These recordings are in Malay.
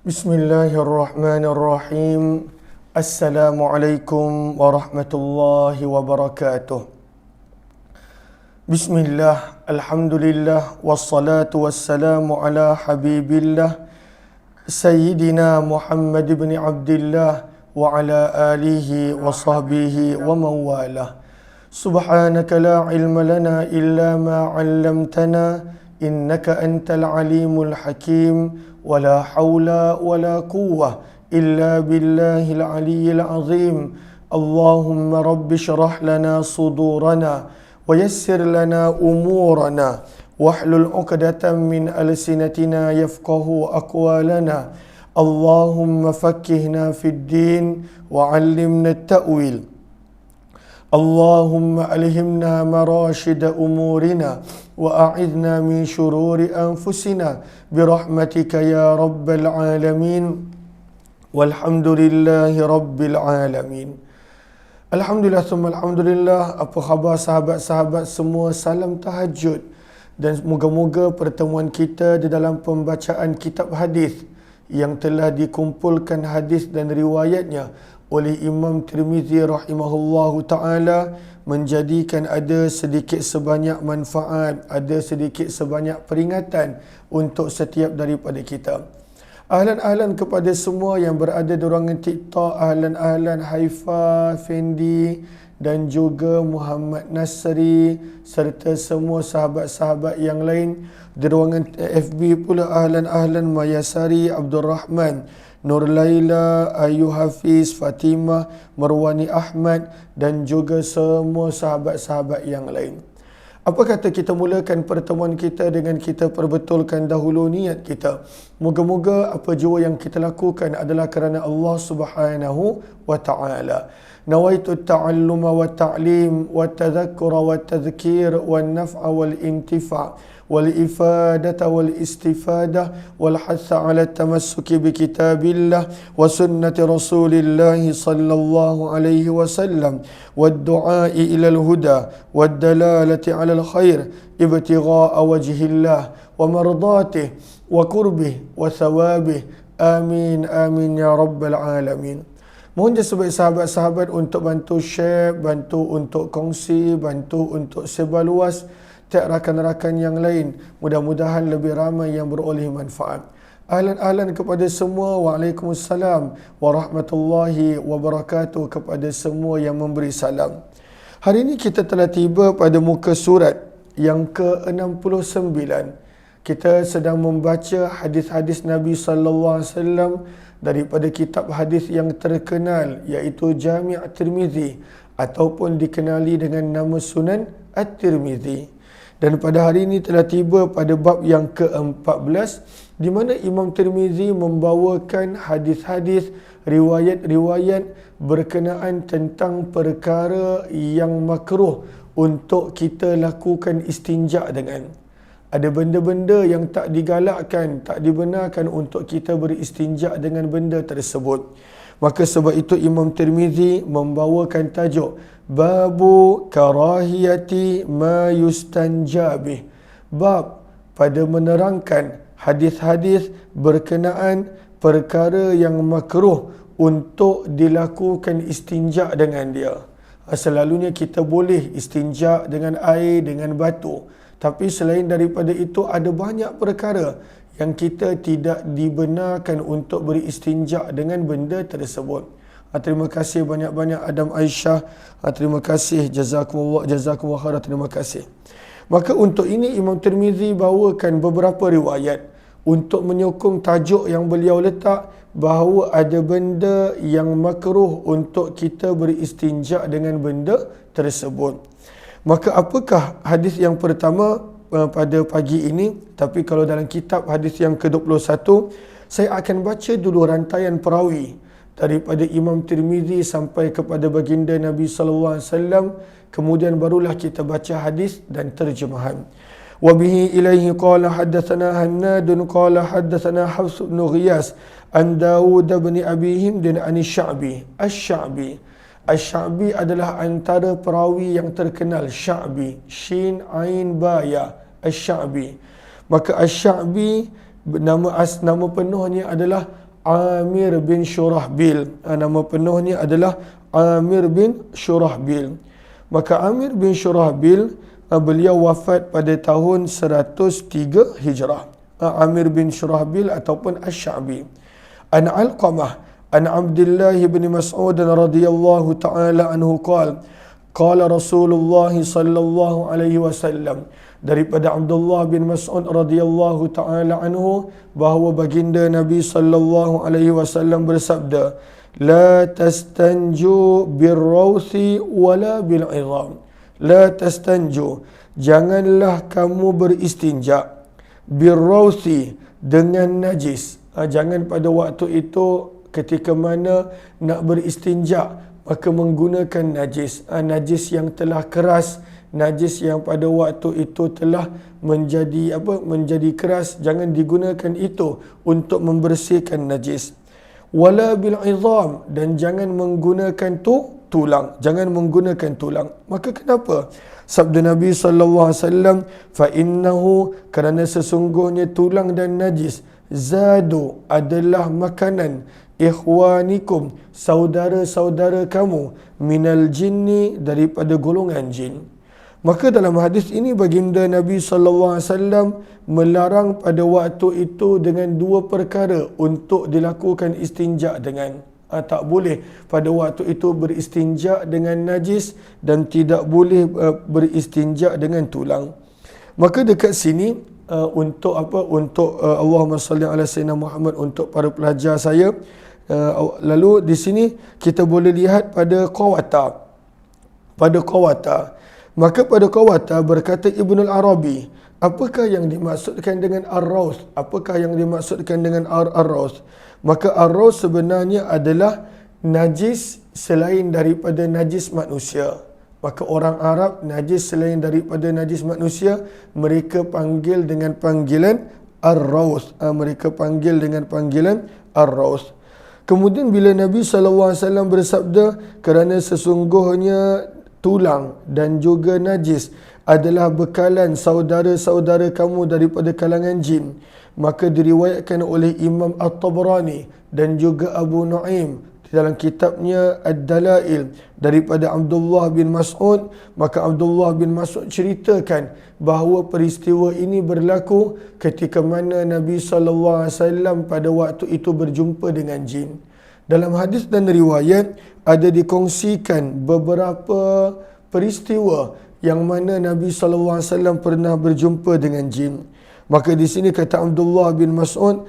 Bismillahirrahmanirrahim. Assalamualaikum warahmatullahi wabarakatuh. Bismillah, alhamdulillah, wassalatu wassalamu ala habibillah Sayyidina Muhammad ibn Abdillah wa ala alihi wa sahbihi wa mawalah. Subhanaka la ilma lana illa ma 'allamtana innaka antal alimul hakim. ولا حول ولا قوة إلا بالله العلي العظيم. اللهم رب اشرح لنا صدورنا ويسر لنا أمورنا واحلل عقدة من ألسنتنا يفقه أقوالنا. اللهم فقهنا في الدين وعلمنا التأويل. اللهم ألهمنا مراشد أمورنا وأعذنا من شرور أنفسنا برحمتك يا رب العالمين. والحمد لله رب العالمين. Alhamdulillah summa alhamdulillah. Apa khabar sahabat-sahabat semua? Salam tahajud. Dan moga-moga pertemuan kita di dalam pembacaan kitab hadis yang telah dikumpulkan hadis dan riwayatnya oleh Imam Tirmizi rahimahullahu ta'ala menjadikan ada sedikit sebanyak manfaat, ada sedikit sebanyak peringatan untuk setiap daripada kita. Ahlan-ahlan kepada semua yang berada di ruangan TikTok, ahlan-ahlan Haifa, Fendi dan juga Muhammad Nasri serta semua sahabat-sahabat yang lain. Di ruangan FB pula ahlan-ahlan Mayasari, Abdul Rahman, Nur Laila, Ayu Hafiz, Fatimah, Marwani Ahmad dan juga semua sahabat-sahabat yang lain. Apa kata kita mulakan pertemuan kita dengan kita perbetulkan dahulu niat kita. Moga-moga apa jua yang kita lakukan adalah kerana Allah Subhanahu wa ta'ala. Nawaitu ta'alluma wa ta'lim wa tadhakkura wa tadhkir wa naf'a wal intifa' والإفادة والاستفادة والحث على التمسك بكتاب الله وسنة رسول الله صلى الله عليه وسلم والدعاء إلى الهدى والدلالة على الخير ابتغاء وجه الله ومرضاته وقربه وثوابه. آمين آمين يا رب العالمين. Mohon sebagai sahabat-sahabat untuk bantu share, bantu untuk kongsi, bantu untuk sebar luas rakan-rakan yang lain. Mudah-mudahan lebih ramai yang beroleh manfaat. Ahlan-ahlan kepada semua. Waalaikumsalam warahmatullahi wabarakatuh kepada semua yang memberi salam. Hari ini kita telah tiba pada muka surat yang ke-69. Kita sedang membaca hadis-hadis Nabi sallallahu alaihi wasallam daripada kitab hadis yang terkenal iaitu Jami' Tirmizi ataupun dikenali dengan nama Sunan At-Tirmizi. Dan pada hari ini telah tiba pada bab yang ke-14 di mana Imam Tirmizi membawakan hadis-hadis, riwayat-riwayat berkenaan tentang perkara yang makruh untuk kita lakukan istinja dengan. Ada benda-benda yang tak digalakkan, tak dibenarkan untuk kita beristinja dengan benda tersebut. Maka sebab itu Imam Tirmizi membawakan tajuk Babu karahiyati ma yustanjabih. Bab pada menerangkan hadis-hadis berkenaan perkara yang makruh untuk dilakukan istinja dengan dia. Selalunya kita boleh istinja dengan air, dengan batu. Tapi selain daripada itu ada banyak perkara yang kita tidak dibenarkan untuk beristinja dengan benda tersebut. Terima kasih banyak-banyak Adam Aisyah. Terima kasih, jazakumullah khairan, terima kasih. Maka untuk ini Imam Tirmizi bawakan beberapa riwayat untuk menyokong tajuk yang beliau letak bahawa ada benda yang makruh untuk kita beristinja dengan benda tersebut. Maka apakah hadis yang pertama pada pagi ini? Tapi kalau dalam kitab hadis yang ke-21, saya akan baca dulu rantaian perawi daripada Imam Tirmizi sampai kepada baginda Nabi sallallahu alaihi wasallam, kemudian barulah kita baca hadis dan terjemahan. Wa bihi ilaihi qala haddatsana Hannad qala haddatsana Hafs bin Ghiyas an Dawud bin Abi Hind an Sya'bi. Asy-Sya'bi adalah antara perawi yang terkenal. Sya'bi, Shin Ain Ba Ya, Asy-Sya'bi. Maka Asy-Sya'bi nama penuhnya adalah Amir bin Shurahbil. Nama penuhnya adalah Amir bin Shurahbil. Maka Amir bin Shurahbil, beliau wafat pada tahun 103 Hijrah. Amir bin Shurahbil ataupun Asy-Sya'bi. An Alqamah an Abdullah bin Mas'ud radhiyallahu ta'ala anhu qala Rasulullah sallallahu alaihi wasallam, daripada Abdullah bin Mas'ud radhiyallahu ta'ala anhu bahawa baginda Nabi sallallahu alaihi wasallam bersabda, la tastanju birrawthi wala bil'idham. La tastanju, janganlah kamu beristinja, birrawthi, dengan najis. Jangan pada waktu itu ketika mana nak beristinja maka menggunakan najis. Najis yang telah keras, najis yang pada waktu itu telah menjadi keras, jangan digunakan itu untuk membersihkan najis. Wala bil izam, dan jangan menggunakan tulang, jangan menggunakan tulang. Maka kenapa? Sabda Nabi sallallahu alaihi wasallam, fa innahu, kerana sesungguhnya tulang dan najis, zadu, adalah makanan, ikhwanikum, saudara-saudara kamu, minal jinni, daripada golongan jin. Maka dalam hadis ini baginda Nabi sallallahu alaihi wasallam melarang pada waktu itu dengan dua perkara untuk dilakukan istinja dengan. Tak boleh pada waktu itu beristinja dengan najis dan tidak boleh beristinja dengan tulang. Maka dekat sini untuk Allahumma salli ala sayyidina Muhammad, untuk para pelajar saya, lalu di sini kita boleh lihat pada qawata. Maka pada qawata berkata Ibn al-Arabi, apakah yang dimaksudkan dengan ar-rawth? Apakah yang dimaksudkan dengan ar-rawth? Maka ar-rawth sebenarnya adalah najis selain daripada najis manusia. Maka orang Arab, najis selain daripada najis manusia, mereka panggil dengan panggilan ar-rawth. Mereka panggil dengan panggilan ar-rawth. Kemudian bila Nabi SAW bersabda, kerana sesungguhnya tulang dan juga najis adalah bekalan saudara-saudara kamu daripada kalangan jin, maka diriwayatkan oleh Imam At-Tabrani dan juga Abu Nu'aim dalam kitabnya Ad-Dalail daripada Abdullah bin Mas'ud. Maka Abdullah bin Mas'ud ceritakan bahawa peristiwa ini berlaku ketika mana Nabi SAW pada waktu itu berjumpa dengan jin. Dalam hadis dan riwayat ada dikongsikan beberapa peristiwa yang mana Nabi SAW pernah berjumpa dengan jin. Maka di sini kata Abdullah bin Mas'ud,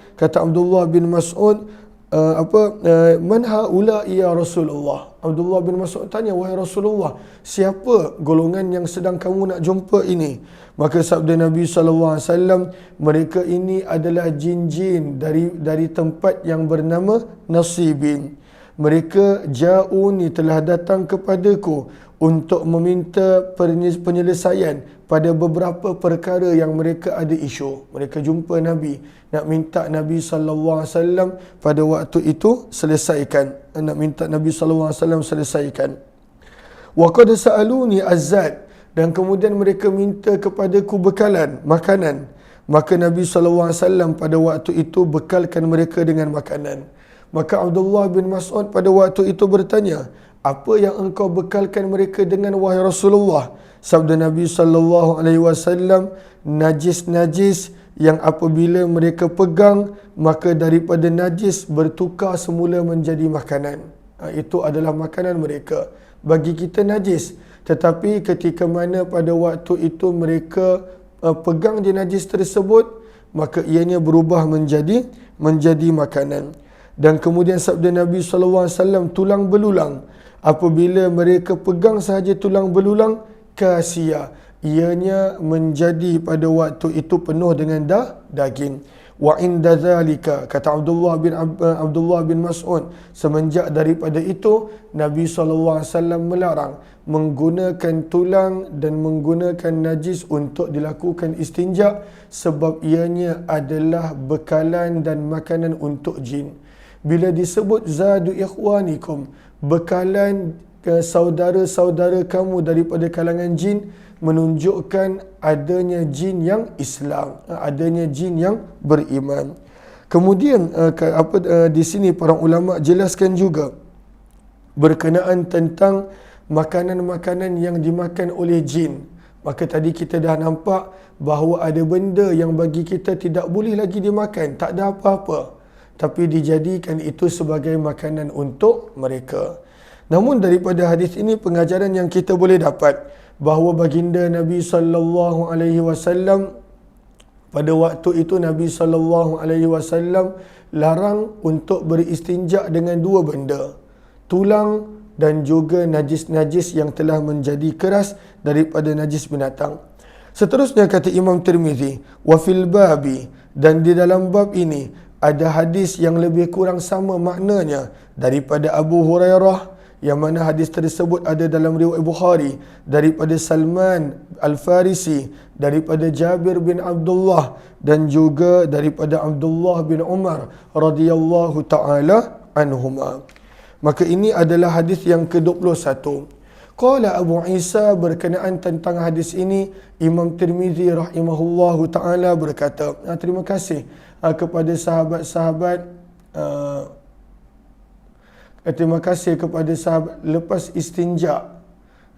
man haula ya Rasulullah. Abdullah bin Mas'ud tanya, wahai Rasulullah, siapa golongan yang sedang kamu nak jumpa ini? Maka sabda Nabi SAW, mereka ini adalah jin-jin dari tempat yang bernama Nasibin. Mereka ja'uni, telah datang kepadaku untuk meminta penyelesaian pada beberapa perkara yang mereka ada isu. Mereka jumpa Nabi, nak minta Nabi SAW pada waktu itu selesaikan. Nak minta Nabi SAW selesaikan. Wa qad sa'aluni azzad, dan kemudian mereka minta kepadaku bekalan, makanan. Maka Nabi SAW pada waktu itu bekalkan mereka dengan makanan. Maka Abdullah bin Mas'ud pada waktu itu bertanya, apa yang engkau bekalkan mereka dengan, wahai Rasulullah? Sabda Nabi SAW, najis-najis yang apabila mereka pegang, maka daripada najis bertukar semula menjadi makanan. Itu adalah makanan mereka. Bagi kita najis, tetapi ketika mana pada waktu itu mereka pegang je najis tersebut, maka ianya berubah menjadi makanan. Dan kemudian sabda Nabi SAW, tulang belulang, apabila mereka pegang sahaja tulang belulang, kasia, ianya menjadi pada waktu itu penuh dengan daging. Wa inda zalika, kata Abdullah bin Mas'ud, semenjak daripada itu Nabi SAW melarang menggunakan tulang dan menggunakan najis untuk dilakukan istinja, sebab ianya adalah bekalan dan makanan untuk jin. Bila disebut zadu ikhwanikum, bekalan saudara-saudara kamu daripada kalangan jin, menunjukkan adanya jin yang Islam, adanya jin yang beriman. Kemudian di sini para ulama jelaskan juga berkenaan tentang makanan-makanan yang dimakan oleh jin. Maka tadi kita dah nampak bahawa ada benda yang bagi kita tidak boleh lagi dimakan, tak ada apa-apa, tapi dijadikan itu sebagai makanan untuk mereka. Namun daripada hadis ini pengajaran yang kita boleh dapat bahawa baginda Nabi sallallahu alaihi wasallam pada waktu itu Nabi sallallahu alaihi wasallam larang untuk beristinja dengan dua benda, tulang dan juga najis-najis yang telah menjadi keras daripada najis binatang. Seterusnya kata Imam Tirmizi, wa fil babi, dan di dalam bab ini ada hadis yang lebih kurang sama maknanya daripada Abu Hurairah, yang mana hadis tersebut ada dalam riwayat Bukhari daripada Salman Al-Farisi, daripada Jabir bin Abdullah dan juga daripada Abdullah bin Umar radhiyallahu taala anhuma. Maka ini adalah hadis yang ke-21. Qala Abu Isa, berkenaan tentang hadis ini Imam Tirmizi rahimahullahu taala berkata, terima kasih kepada sahabat-sahabat terima kasih kepada sahabat lepas istinja,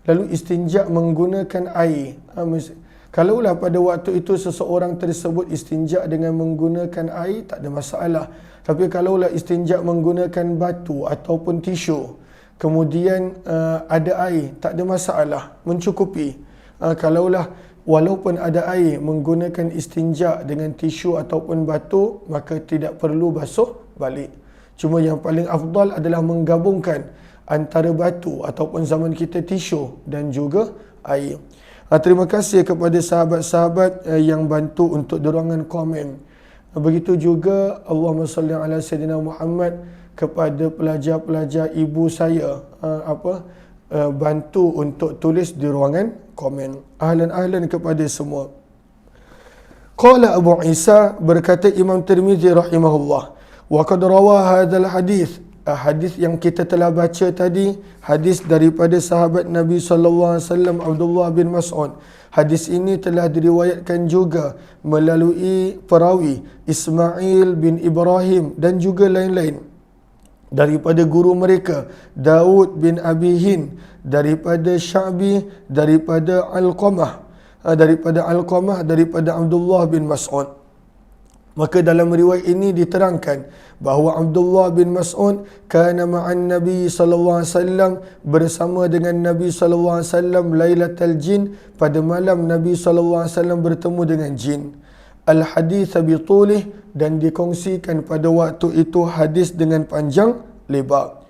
lalu istinja menggunakan air. Kalaulah pada waktu itu seseorang tersebut istinja dengan menggunakan air, tak ada masalah. Tapi kalaulah istinja menggunakan batu ataupun tisu, kemudian ada air, tak ada masalah, mencukupi. Kalaulah walaupun ada air, menggunakan istinja dengan tisu ataupun batu, maka tidak perlu basuh balik. Cuma yang paling afdal adalah menggabungkan antara batu ataupun zaman kita tisu dan juga air. Terima kasih kepada sahabat-sahabat yang bantu untuk dorongan komen. Begitu juga Allahumma salli ala Sayyidina Muhammad kepada pelajar-pelajar ibu saya bantu untuk tulis di ruangan komen. Ahlan-ahlan kepada semua. Qala Abu Isa, berkata Imam Tirmizi rahimahullah, wa qad rawa hadzal hadis, hadis yang kita telah baca tadi, hadis daripada sahabat Nabi sallallahu alaihi wasallam Abdullah bin Mas'ud. Hadis ini telah diriwayatkan juga melalui perawi Ismail bin Ibrahim dan juga lain-lain daripada guru mereka Daud bin Abi Hind, daripada Sya'bi, daripada Alqamah, daripada Abdullah bin Mas'ud. Maka dalam riwayat ini diterangkan bahawa Abdullah bin Mas'ud kana ma'an Nabi sallallahu alaihi wasallam, bersama dengan Nabi sallallahu alaihi wasallam Lailatul Jin, pada malam Nabi sallallahu alaihi wasallam bertemu dengan jin. Al-hadits bi tulih, dan dikongsikan pada waktu itu hadis dengan panjang lebar.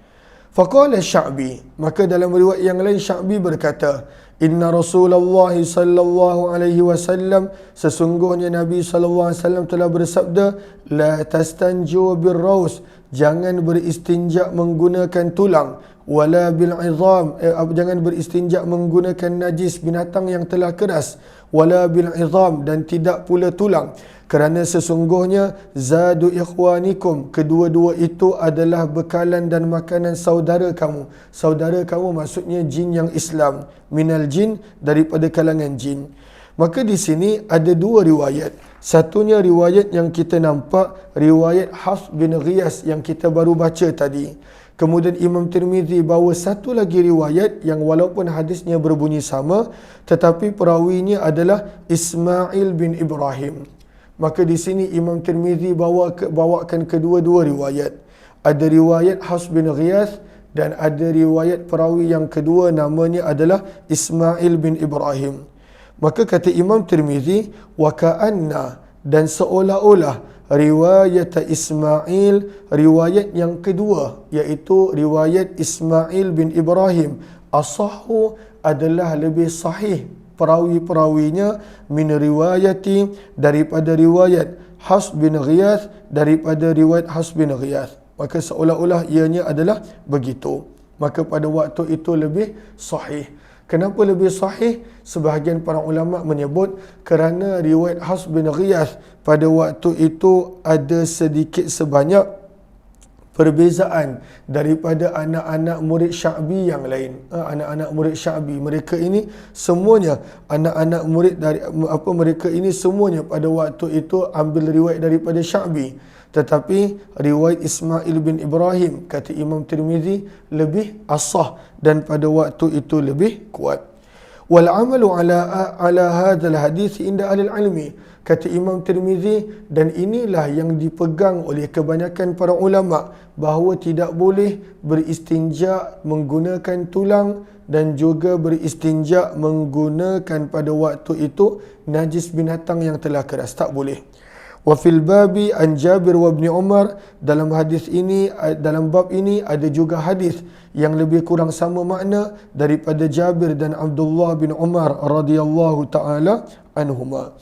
Faqala Sya'bi, maka dalam riwayat yang lain Sya'bi berkata, Inna Rasulullah sallallahu alaihi wasallam, sesungguhnya Nabi sallallahu alaihi wasallam telah bersabda, la tastanju birraus, jangan beristinja menggunakan tulang, wala bil izam, jangan beristinja menggunakan najis binatang yang telah keras, wala bil izam, dan tidak pula tulang, kerana sesungguhnya zadu ikhwanikum, kedua-dua itu adalah bekalan dan makanan saudara kamu. Saudara kamu maksudnya jin yang Islam, minal jin, daripada kalangan jin. Maka di sini ada dua riwayat. Satunya riwayat yang kita nampak, riwayat Hafs bin Ghiyas yang kita baru baca tadi. Kemudian Imam Tirmizi bawa satu lagi riwayat yang walaupun hadisnya berbunyi sama, tetapi perawinya adalah Ismail bin Ibrahim. Maka di sini Imam Tirmizi bawakan kedua-dua riwayat. Ada riwayat Hafs bin Ghiyas dan ada riwayat perawi yang kedua namanya adalah Ismail bin Ibrahim. Maka kata Imam Tirmizi, wa ka'anna, dan seolah-olah riwayat Ismail, riwayat yang kedua iaitu riwayat Ismail bin Ibrahim, asahhu, adalah lebih sahih perawi-perawinya min riwayati, daripada riwayat Hafs bin Ghiyas, daripada riwayat Hafs bin Ghiyas. Maka seolah-olah ianya adalah begitu. Maka pada waktu itu lebih sahih. Kenapa lebih sahih? Sebahagian para ulama menyebut kerana riwayat Hafs bin Ghiyas pada waktu itu ada sedikit sebanyak perbezaan daripada anak-anak murid Sya'bi yang lain. Anak-anak murid Sya'bi, mereka ini semuanya anak-anak murid dari mereka ini semuanya pada waktu itu ambil riwayat daripada Sya'bi. Tetapi riwayat Ismail bin Ibrahim kata Imam Tirmizi lebih asah dan pada waktu itu lebih kuat. Wal amalu ala hadzal hadis inda ahli ilmi, kata Imam Tirmizi, dan inilah yang dipegang oleh kebanyakan para ulama bahawa tidak boleh beristinja menggunakan tulang dan juga beristinja menggunakan pada waktu itu najis binatang yang telah keras, tak boleh. Wa fil babi an Jabir wa Ibn Umar, dalam hadis ini, dalam bab ini ada juga hadis yang lebih kurang sama makna daripada Jabir dan Abdullah bin Umar radhiyallahu taala anhuma.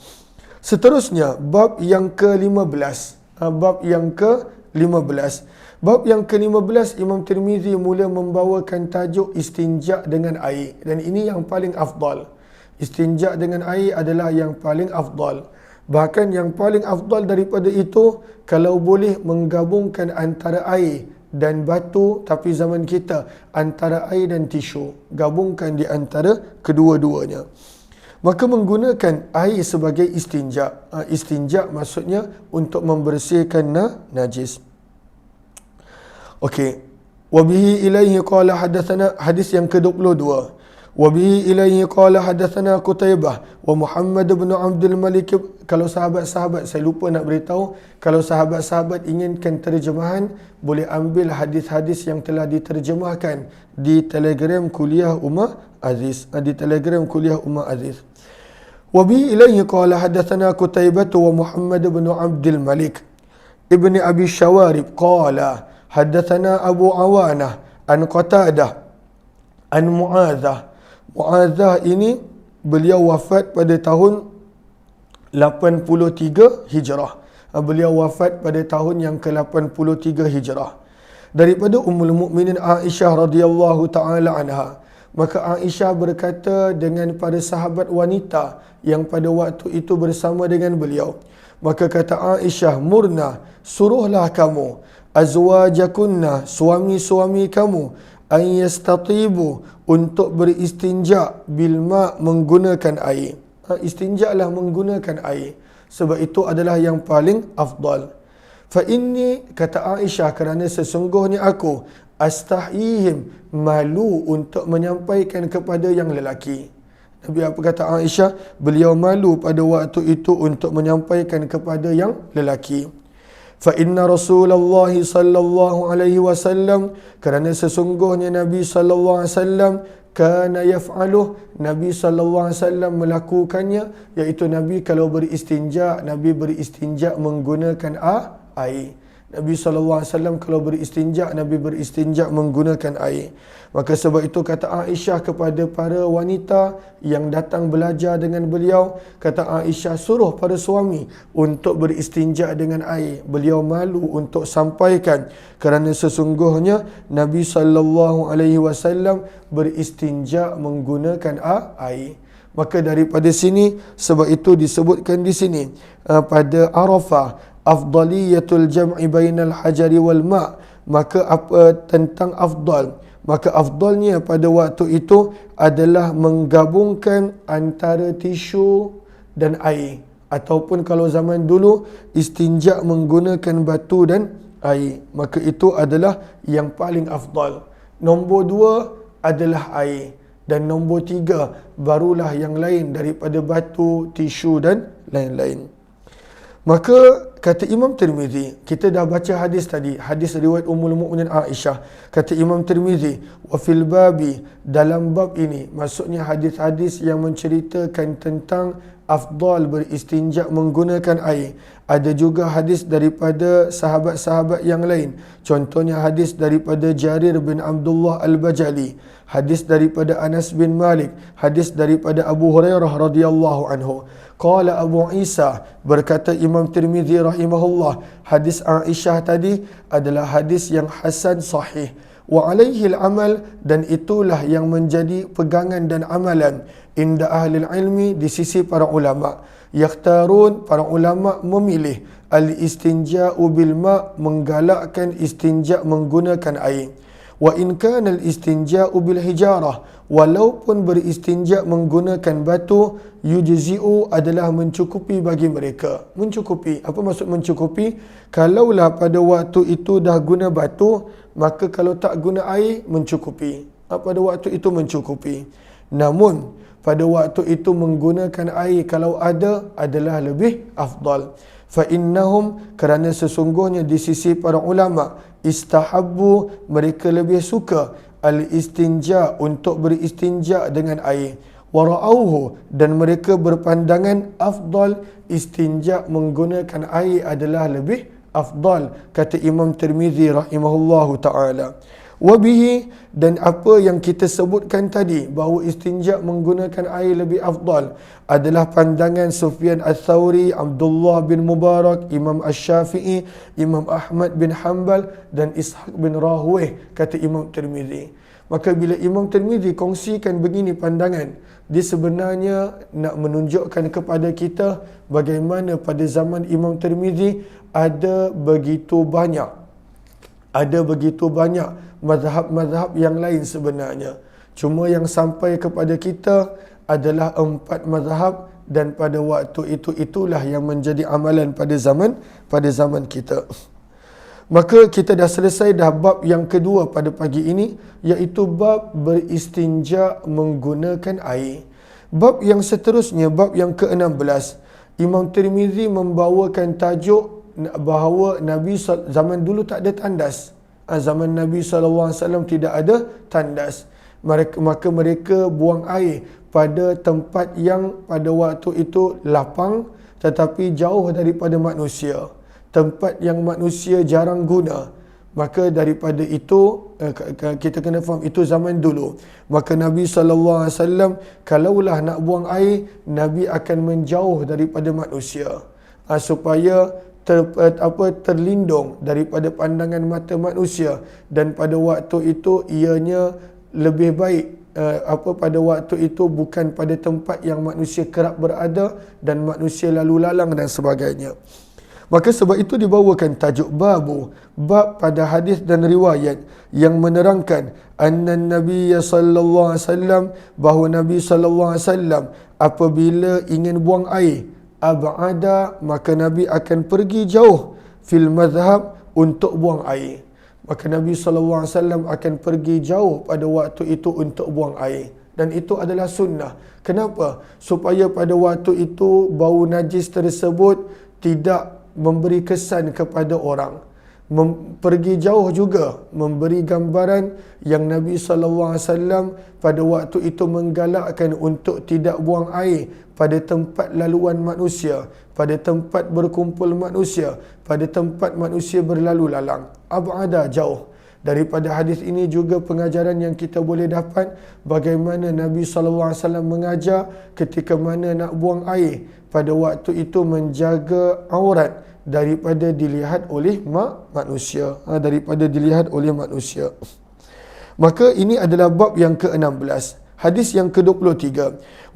Seterusnya bab yang ke-15. Bab yang ke-15. Bab yang ke-15 Imam Tirmizi mula membawakan tajuk istinja dengan air, dan ini yang paling afdal. Istinja dengan air adalah yang paling afdal. Bahkan yang paling afdal daripada itu, kalau boleh menggabungkan antara air dan batu, tapi zaman kita antara air dan tisu, gabungkan di antara kedua-duanya. Maka menggunakan air sebagai istinja. Istinja maksudnya untuk membersihkan najis. Okey. Wabihi ilaihi qala hadatsana, hadis yang ke-22. Wabihi ilaihi qala hadatsana Qutaibah wa Muhammad bin Abdul Malik. Kalau sahabat-sahabat, saya lupa nak beritahu, kalau sahabat-sahabat inginkan terjemahan, boleh ambil hadis-hadis yang telah diterjemahkan di Telegram Kuliah Umar Aziz, di Telegram Kuliah Umar Aziz. Wabihi ilaihi qala hadatsana Qutaibah wa Muhammad bin Abdul Malik ibni Abi Shawarib qala haddatsana Abu Awanah an Qatadah an Mu'adzah. Mu'adzah ini beliau wafat pada tahun 83 Hijrah. Beliau wafat pada tahun yang ke-83 Hijrah. Daripada Ummul Mukminin Aisyah radhiyallahu taala anha. Maka Aisyah berkata dengan para sahabat wanita yang pada waktu itu bersama dengan beliau. Maka kata Aisyah, murna, suruhlah kamu azwajakunna, suami-suami kamu, an yastatibu, untuk beristinja bil ma, menggunakan air. Istinjalah menggunakan air, sebab itu adalah yang paling afdal. Fa inni, kata Aisyah, kerana sesungguhnya aku astahihim, malu untuk menyampaikan kepada yang lelaki. Nabi apa kata Aisyah? Beliau malu pada waktu itu untuk menyampaikan kepada yang lelaki. Fa inna Rasulullah sallallahu alaihi wasallam, kerana sesungguhnya Nabi sallallahu alaihi wasallam kana yaf'aluh, Nabi sallallahu alaihi wasallam melakukannya, iaitu Nabi kalau beristinja, Nabi beristinja menggunakan air. Nabi SAW kalau beristinja, Nabi beristinja menggunakan air. Maka sebab itu kata Aisyah kepada para wanita yang datang belajar dengan beliau, kata Aisyah, suruh para suami untuk beristinja dengan air. Beliau malu untuk sampaikan kerana sesungguhnya Nabi SAW beristinja menggunakan air. Maka daripada sini, sebab itu disebutkan di sini pada Arafah, afdaliyatul jam'i bainal hajari wal ma', maka apa tentang afdal, maka afdalnya pada waktu itu adalah menggabungkan antara tisu dan air, ataupun kalau zaman dulu istinja menggunakan batu dan air, maka itu adalah yang paling afdal. Nombor 2 adalah air, dan nombor 3 barulah yang lain daripada batu, tisu dan lain-lain. Maka kata Imam Tirmizi, kita dah baca hadis tadi, hadis riwayat Ummul Mukminin Aisyah. Kata Imam Tirmizi, wa fil babi, dalam bab ini, maksudnya hadis-hadis yang menceritakan tentang afdal beristinja menggunakan air. Ada juga hadis daripada sahabat-sahabat yang lain. Contohnya hadis daripada Jarir bin Abdullah Al-Bajali, hadis daripada Anas bin Malik, hadis daripada Abu Hurairah radhiyallahu anhu. Qala Abu Isa, berkata Imam Tirmizi rahimahullah, hadis Aisyah tadi adalah hadis yang hasan sahih. Wa alaihi al-amal, dan itulah yang menjadi pegangan dan amalan inda ahli ilmi, di sisi para ulama. Yakhtarun, para ulama memilih al-istinja'u bil ma', menggalakkan istinja menggunakan air. Wa in kana al-istinja'u bil hijarah, walaupun beristinja menggunakan batu, yujzi'u adalah mencukupi bagi mereka. Mencukupi. Apa maksud mencukupi? Kalaulah pada waktu itu dah guna batu, maka kalau tak guna air, mencukupi. Pada waktu itu mencukupi. Namun pada waktu itu menggunakan air kalau ada adalah lebih afdal. Fa innahum, kerana sesungguhnya di sisi para ulama, istahabbu, mereka lebih suka al-istinja, untuk beristinja dengan air. Wara'auhu, dan mereka berpandangan afdal istinja menggunakan air adalah lebih afdal, kata Imam Tirmizi rahimahullahu ta'ala. Wabihi, dan apa yang kita sebutkan tadi bahawa istinja menggunakan air lebih afdal adalah pandangan Sufyan Ats-Tsauri, Abdullah bin Mubarak, Imam Asy-Syafi'i, Imam Ahmad bin Hanbal dan Ishaq bin Rahwayh, kata Imam Tirmizi. Maka bila Imam Tirmizi kongsikan begini pandangan, dia sebenarnya nak menunjukkan kepada kita bagaimana pada zaman Imam Tirmizi ada begitu banyak mazhab-mazhab yang lain sebenarnya. Cuma yang sampai kepada kita adalah 4 mazhab, dan pada waktu itu itulah yang menjadi amalan pada zaman kita. Maka kita dah selesai dah bab yang kedua pada pagi ini, iaitu bab beristinja menggunakan air. Bab yang seterusnya, bab yang ke-16, Imam Tirmizi membawakan tajuk bahawa Nabi zaman dulu tak ada tandas. Zaman Nabi SAW tidak ada tandas. Maka mereka buang air pada tempat yang pada waktu itu lapang tetapi jauh daripada manusia. Tempat yang manusia jarang guna. Maka daripada itu, kita kena faham itu zaman dulu. Maka Nabi SAW kalaulah nak buang air, Nabi akan menjauh daripada manusia, supaya terlindung daripada pandangan mata manusia. Dan pada waktu itu ianya lebih baik pada waktu itu bukan pada tempat yang manusia kerap berada dan manusia lalu lalang dan sebagainya. Maka sebab itu dibawakan tajuk bab pada hadis dan riwayat yang menerangkan anna Nabi sallallahu alaihi wasallam, bahawa Nabi sallallahu alaihi wasallam apabila ingin buang air, ab'ada, maka Nabi akan pergi jauh fil mazhab, untuk buang air. Maka Nabi SAW akan pergi jauh pada waktu itu untuk buang air. Dan itu adalah sunnah. Kenapa? Supaya pada waktu itu bau najis tersebut tidak memberi kesan kepada orang. Pergi jauh juga memberi gambaran yang Nabi SAW pada waktu itu menggalakkan untuk tidak buang air pada tempat laluan manusia, pada tempat berkumpul manusia, pada tempat manusia berlalu lalang. Ab'ada, jauh. Daripada hadis ini juga pengajaran yang kita boleh dapat bagaimana Nabi SAW mengajar ketika mana nak buang air, pada waktu itu menjaga aurat daripada dilihat oleh manusia, daripada dilihat oleh manusia. Maka ini adalah bab yang ke-16. Hadis yang ke-23.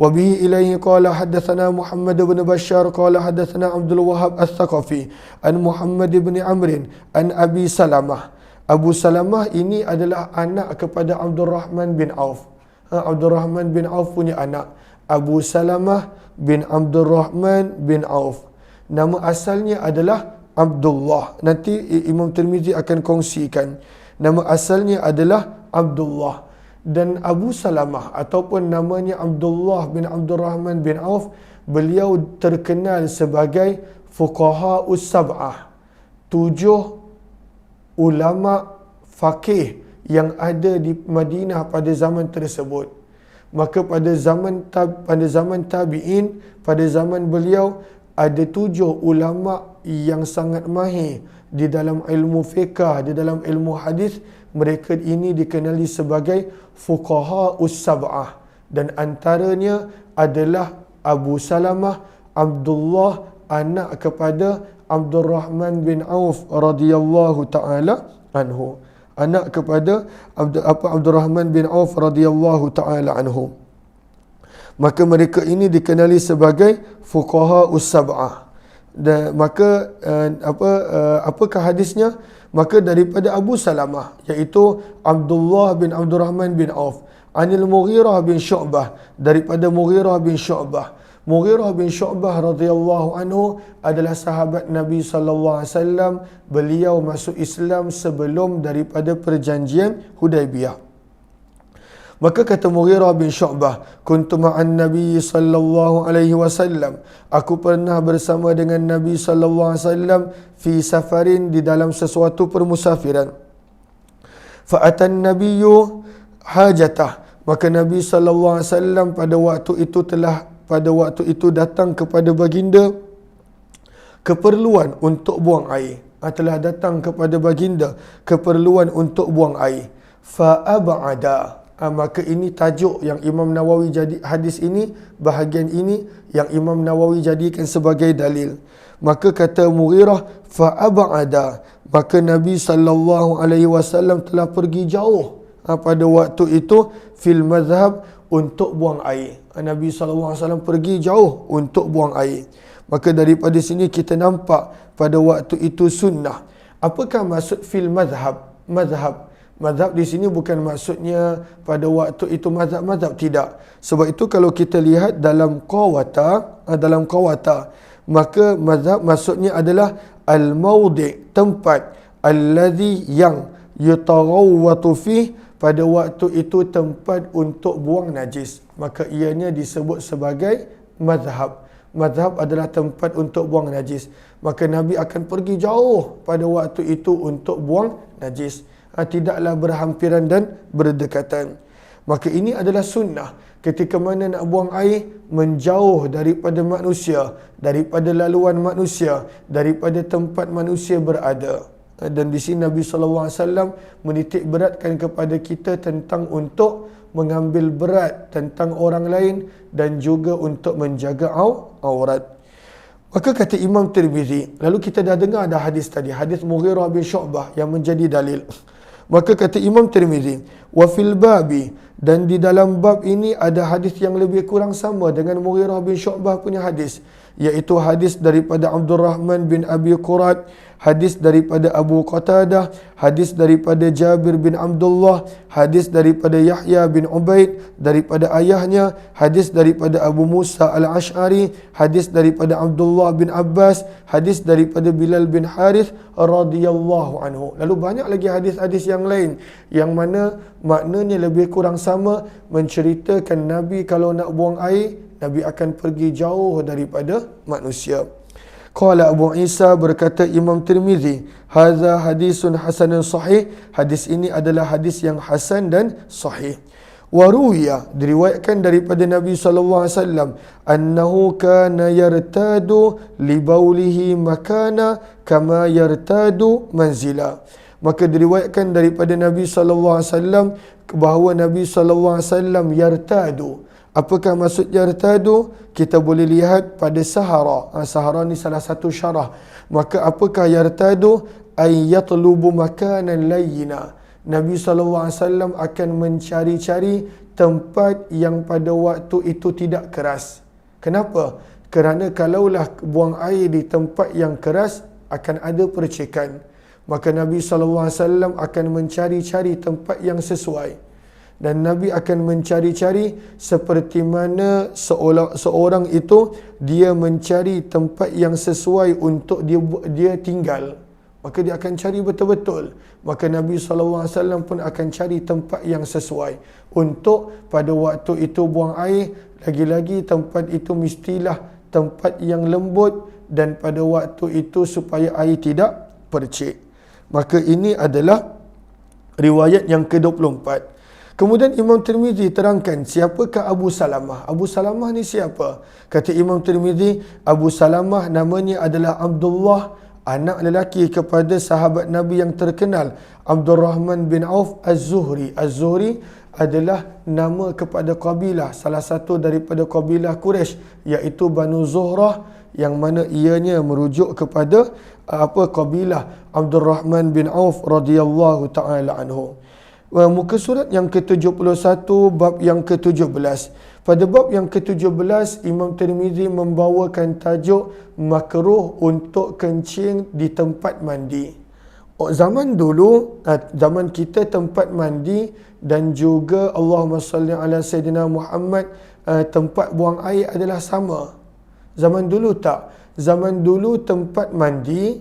Wa bihi ilaihi qala haddatsana Muhammad bin Bashar qala haddatsana Abdul Wahhab Ats-Tsaqafi an Muhammad bin Amr an Abi Salamah. Abu Salamah ini adalah anak kepada Abdurrahman bin Auf. Abdurrahman bin Auf punya anak. Abu Salamah bin Abdurrahman bin Auf. Nama asalnya adalah Abdullah. Nanti Imam Tirmizi akan kongsikan. Nama asalnya adalah Abdullah. Dan Abu Salamah ataupun namanya Abdullah bin Abdurrahman bin Auf, beliau terkenal sebagai fuqaha'us sab'ah, 7 ulama faqih yang ada di Madinah pada zaman tersebut. Maka pada zaman tabi'in, pada zaman beliau ada 7 ulama yang sangat mahir di dalam ilmu fiqh, di dalam ilmu hadis. Mereka ini dikenali sebagai fuqaha'us sab'ah, dan antaranya adalah Abu Salamah, Abdullah, anak kepada Abdurrahman bin Auf radhiyallahu taala anhu, anak kepada Abdurrahman bin Auf radhiyallahu taala anhu. Maka mereka ini dikenali sebagai fuqaha'us sab'ah. dan maka apakah hadisnya? Maka daripada Abu Salamah, iaitu Abdullah bin Abdurrahman bin Auf, Anil Mughirah bin Syu'bah, daripada Mughirah bin Syu'bah. Mughirah bin Syu'bah radhiyallahu anhu adalah sahabat Nabi sallallahu alaihi wasallam. Beliau masuk Islam sebelum daripada perjanjian Hudaibiyah. Maka kata Mughirah bin Syu'bah, kuntu ma'an Nabi sallallahu alaihi wasallam, aku pernah bersama dengan Nabi sallallahu alaihi wasallam fi safarin, di dalam sesuatu permusafiran. Fa'atan nabiyyu hajatah, maka Nabi sallallahu alaihi wasallam pada waktu itu datang kepada baginda keperluan untuk buang air. Telah datang kepada baginda keperluan untuk buang air. Fa'ab'ada, maka ini tajuk yang Imam Nawawi jadi hadis ini, bahagian ini yang Imam Nawawi jadikan sebagai dalil. Maka kata Mughirah, fa'ab'ada, maka Nabi sallallahu alaihi wasallam telah pergi jauh pada waktu itu fil mazhab, untuk buang air. Nabi sallallahu alaihi wasallam pergi jauh untuk buang air. Maka daripada sini kita nampak pada waktu itu sunnah. Apakah maksud fil mazhab? Mazhab di sini bukan maksudnya pada waktu itu mazhab, tidak. Sebab itu kalau kita lihat dalam qawata, maka mazhab maksudnya adalah al-mawdi', tempat, alladhi, yang, yutaghawwatu fih, pada waktu itu tempat untuk buang najis. Maka ianya disebut sebagai mazhab. Mazhab adalah tempat untuk buang najis. Maka Nabi akan pergi jauh pada waktu itu untuk buang najis. Tidaklah berhampiran dan berdekatan. Maka ini adalah sunnah. Ketika mana nak buang air, menjauh daripada manusia, daripada laluan manusia, daripada tempat manusia berada. Dan di sini Nabi SAW menitik beratkan kepada kita tentang untuk mengambil berat tentang orang lain dan juga untuk menjaga aurat. Maka kata Imam Tirmizi, lalu kita dah dengar dah hadis tadi, hadis Mughirah bin Syu'bah yang menjadi dalil. Maka kata Imam Tirmizi, wa fil babi, dan di dalam bab ini ada hadis yang lebih kurang sama dengan Mughirah bin Syu'bah punya hadis, iaitu hadis daripada Abdurrahman bin Abi Qurat, hadis daripada Abu Qatadah, hadis daripada Jabir bin Abdullah, hadis daripada Yahya bin Ubaid daripada ayahnya, hadis daripada Abu Musa al-Ash'ari, hadis daripada Abdullah bin Abbas, hadis daripada Bilal bin Harith radhiyallahu anhu. Lalu banyak lagi hadis-hadis yang lain yang mana maknanya lebih kurang sama, menceritakan Nabi kalau nak buang air, Nabi akan pergi jauh daripada manusia. Qala Abu Isa, berkata Imam Tirmizi, hadza hadisun hasanun sahih, hadis ini adalah hadis yang hasan dan sahih. Wa ruwiya, diriwayatkan daripada Nabi sallallahu alaihi wasallam, annahu kana yartadu li baulihi makana kama yartadu manzila. Maka diriwayatkan daripada Nabi sallallahu alaihi wasallam bahawa Nabi sallallahu alaihi wasallam yartadu. Apakah maksud yartadu? Kita boleh lihat pada Sahara. Sahara ni salah satu syarah. Maka apakah yartadu? Ay yatlubu makanan layyina. Nabi SAW akan mencari-cari tempat yang pada waktu itu tidak keras. Kenapa? Kerana kalaulah buang air di tempat yang keras, akan ada percikan. Maka Nabi SAW akan mencari-cari tempat yang sesuai. Dan Nabi akan mencari-cari seperti mana seorang itu dia mencari tempat yang sesuai untuk dia tinggal. Maka dia akan cari betul-betul. Maka Nabi SAW pun akan cari tempat yang sesuai untuk pada waktu itu buang air. Lagi-lagi tempat itu mestilah tempat yang lembut dan pada waktu itu supaya air tidak percik. Maka ini adalah riwayat yang ke-24. Kemudian Imam Tirmizi terangkan siapakah Abu Salamah. Abu Salamah ni siapa? Kata Imam Tirmizi, Abu Salamah namanya adalah Abdullah, anak lelaki kepada sahabat Nabi yang terkenal Abdurrahman bin Auf Az-Zuhri. Az-Zuhri adalah nama kepada kabilah, salah satu daripada kabilah Quraisy, iaitu Banu Zuhrah, yang mana ianya merujuk kepada kabilah Abdurrahman bin Auf radhiyallahu taala anhu. Muka surat yang ke-71, bab yang ke-17. Pada bab yang ke-17, Imam Tirmizi membawakan tajuk makruh untuk kencing di tempat mandi. Zaman dulu, zaman kita tempat mandi dan juga Allahumma salli ala Sayyidina Muhammad, tempat buang air adalah sama. Zaman dulu tak. Zaman dulu tempat mandi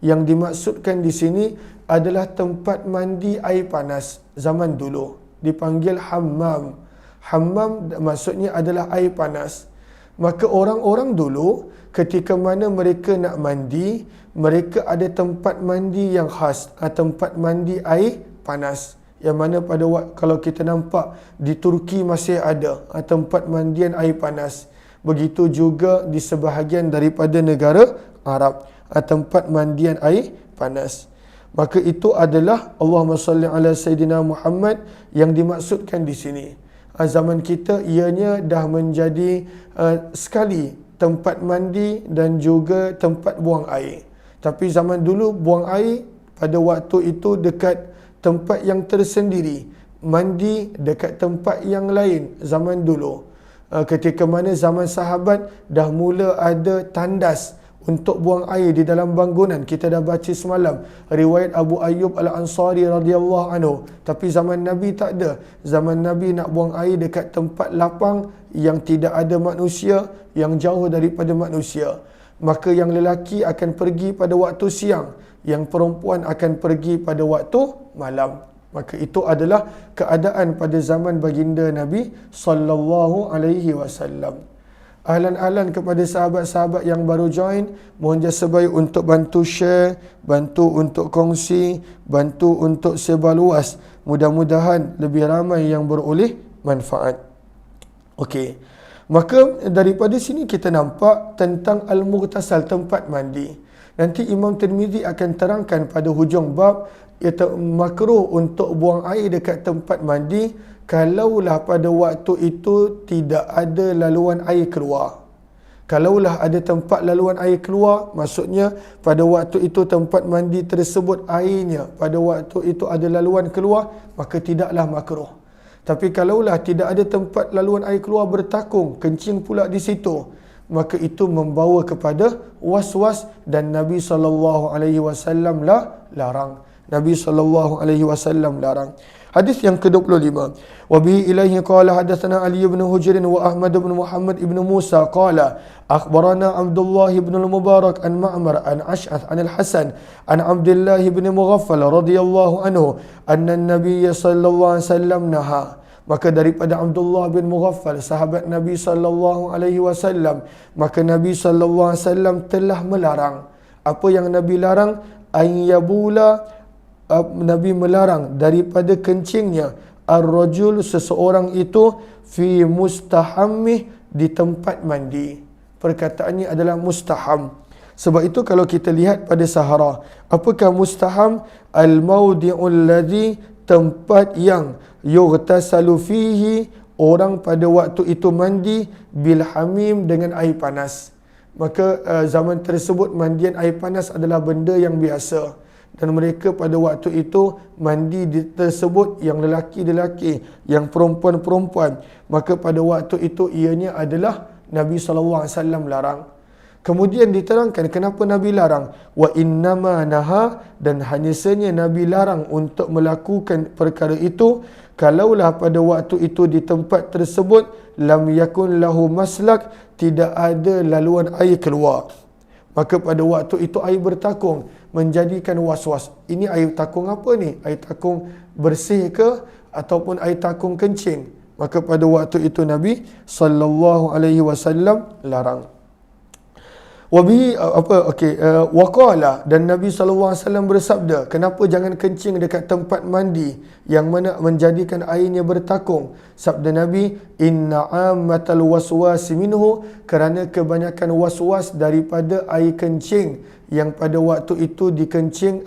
yang dimaksudkan di sini adalah tempat mandi air panas. Zaman dulu dipanggil hammam. Hammam maksudnya adalah air panas. Maka orang-orang dulu ketika mana mereka nak mandi, mereka ada tempat mandi yang khas, tempat mandi air panas. Yang mana pada kalau kita nampak di Turki masih ada tempat mandian air panas. Begitu juga di sebahagian daripada negara Arab, tempat mandian air panas. Maka itu adalah Allahumma salli ala Sayyidina Muhammad yang dimaksudkan di sini. Zaman kita ianya dah menjadi sekali tempat mandi dan juga tempat buang air. Tapi zaman dulu buang air pada waktu itu dekat tempat yang tersendiri, mandi dekat tempat yang lain zaman dulu. Ketika mana zaman sahabat dah mula ada tandas untuk buang air di dalam bangunan. Kita dah baca semalam riwayat Abu Ayyub Al-Ansari radhiyallahu anhu. Tapi zaman Nabi tak ada. Zaman Nabi nak buang air dekat tempat lapang yang tidak ada manusia, yang jauh daripada manusia. Maka yang lelaki akan pergi pada waktu siang, yang perempuan akan pergi pada waktu malam. Maka itu adalah keadaan pada zaman baginda Nabi sallallahu alaihi wasallam. Ahlan-ahlan kepada sahabat-sahabat yang baru join, mohon jasa baik untuk bantu share, bantu untuk kongsi, bantu untuk sebar luas. Mudah-mudahan lebih ramai yang beroleh manfaat. Okey. Maka daripada sini kita nampak tentang al-mughtasal, tempat mandi. Nanti Imam Tirmizi akan terangkan pada hujung bab, iaitu makruh untuk buang air dekat tempat mandi kalaulah pada waktu itu tidak ada laluan air keluar. Kalaulah ada tempat laluan air keluar, maksudnya pada waktu itu tempat mandi tersebut airnya pada waktu itu ada laluan keluar, maka tidaklah makruh. Tapi kalaulah tidak ada tempat laluan air keluar bertakung, kencing pula di situ, maka itu membawa kepada was-was dan Nabi SAW larang. Nabi SAW larang. Hadis yang ke-25. Wa bihi ilaihi qala hadatsana Ali bin Hujr wa Ahmad bin Muhammad ibn Musa qala akhbarana Abdullah bin al-Mubarak an Ma'mar an Ash'ath an al-Hasan an Abdullah bin Mughaffal radhiyallahu anhu anna an-nabiy sallallahu alaihi wasallam naha. Maka daripada Abdullah bin Mughaffal, sahabat Nabi sallallahu alaihi wasallam, maka Nabi sallallahu alaihi wasallam telah melarang. Apa yang Nabi larang? Ayyabula, Nabi melarang daripada kencingnya ar-rajul, seseorang itu, fi mustahammih, di tempat mandi. Perkataannya adalah mustaham. Sebab itu kalau kita lihat pada Sahara, apakah mustaham? Al-mawdi'ul ladzi, tempat yang yughtasalu fihi, orang pada waktu itu mandi bil hamim, dengan air panas. Maka zaman tersebut mandian air panas adalah benda yang biasa. Dan mereka pada waktu itu mandi tersebut, yang lelaki-lelaki, yang perempuan-perempuan. Maka pada waktu itu ianya adalah Nabi SAW larang. Kemudian diterangkan kenapa Nabi larang. Wa innama naha, dan hanya sahaja Nabi larang untuk melakukan perkara itu kalaulah pada waktu itu di tempat tersebut lam yakun lahu maslak, tidak ada laluan air keluar. Maka pada waktu itu air bertakung, menjadikan was-was. Ini air takung apa ni? Air takung bersih ke ataupun air takung kencing? Maka pada waktu itu Nabi SAW larang. Wabihi waqala, dan Nabi SAW bersabda, kenapa jangan kencing dekat tempat mandi yang mana menjadikan airnya bertakung? Sabda Nabi, inna ammatal waswasi minhu, kerana kebanyakan waswas daripada air kencing yang pada waktu itu dikencing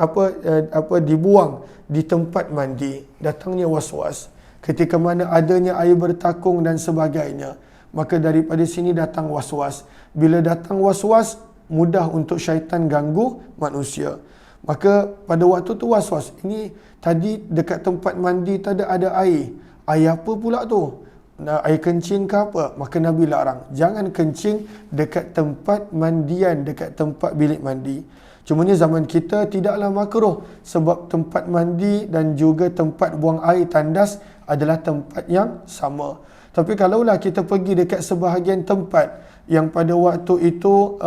dibuang di tempat mandi. Datangnya waswas ketika mana adanya air bertakung dan sebagainya. Maka daripada sini datang was-was. Bila datang was-was, mudah untuk syaitan ganggu manusia. Maka pada waktu tu was-was, ini tadi dekat tempat mandi tadi ada air. Air apa pula tu? Air kencing ke apa? Maka Nabi larang, jangan kencing dekat tempat mandian, dekat tempat bilik mandi. Cumanya zaman kita tidaklah makruh, sebab tempat mandi dan juga tempat buang air tandas adalah tempat yang sama. Tapi kalaulah kita pergi dekat sebahagian tempat yang pada waktu itu